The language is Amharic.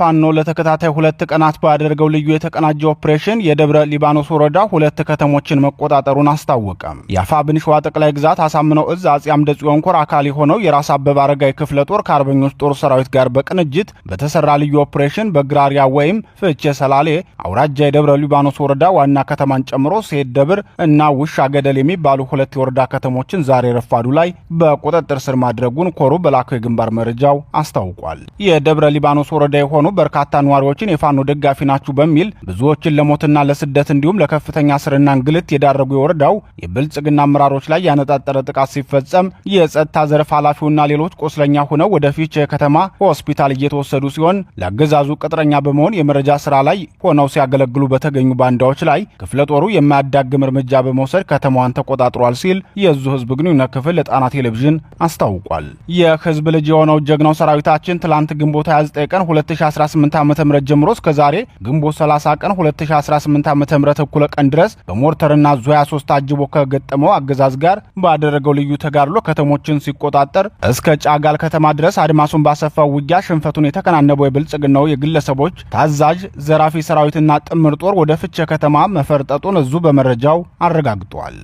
ፋኖ ለተከታታይ 2 ቀናት ባደረገው ልዩ የተቀናጀ ኦፕሬሽን የደብረ ሊባኖስ ወረዳ 2 ከተሞችን መቆጣጠሩን አስታወቀ። የአፋብኃ ሸዋ ጠቅላይ ግዛት አሳምነው እዝ አጼ አምደ ጽዮን ኮር አካል የሆነው የራስ አበበ አረጋይ ክፍለ ጦር ከአርበኞች ጦር ሰራዊት ጋር በቅንጅት በተሰራ ልዩ ኦፕሬሽን በግራሪያ ወይም ፍቼ ሰላሌ አውራጃ የደብረ ሊባኖስ ወረዳ ዋና ከተማን ጨምሮ ሴት ደብር እና ውሻ ገደል የሚባሉ 2 የወረዳ ከተሞችን ዛሬ ረፋዱ ላይ በቁጥጥር ስር ማድረጉን ኮሩ በላከው የግንባር መረጃው አስታውቋል። የደብረ ሊባኖስ ወረዳ የሆኑ በርካታ ነዋሪዎችን የፋኖ ደጋፊ ናችሁ በሚል ብዙዎችን ለሞትና ለስደት እንዲሁም ለከፍተኛ ስርና እንግልት የዳረጉ የወረዳው የብልጽግና አመራሮች ላይ ያነጣጠረ ጥቃት ሲፈጸም የጸጥታ ዘርፍ ኃላፊውና ሌሎች ቆስለኛ ሆነው ወደ ፊቼ ከተማ ሆስፒታል እየተወሰዱ ሲሆን ለአገዛዙ ቅጥረኛ በመሆን የመረጃ ስራ ላይ ሆነው ሲያገለግሉ በተገኙ ባንዳዎች ላይ ክፍለ ጦሩ የማያዳግም እርምጃ በመውሰድ ከተማዋን ተቆጣጥሯል ሲል የዙ ህዝብ ግንኙነት ክፍል ለጣና ቴሌቪዥን አስታውቋል። የህዝብ ልጅ የሆነው ጀግናው ሰራዊታችን ትላንት ግንቦት 29 ቀን 2018 ዓ.ም ጀምሮ እስከ ዛሬ ግንቦት 30 ቀን 2018 ዓ.ም እኩለ ቀን ድረስ በሞርተርና ዙ 23 ታጅቦ ከገጠመው አገዛዝ ጋር ባደረገው ልዩ ተጋድሎ ከተሞችን ሲቆጣጠር እስከ ጫጋል ከተማ ድረስ አድማሱን ባሰፋው ውጊያ ሽንፈቱን የተከናነበው የብልጽግናው የግለሰቦች ታዛዥ ዘራፊ ሰራዊትና ጥምር ጦር ወደ ፍቼ ከተማ መፈርጠጡን እዙ በመረጃው አረጋግጧል።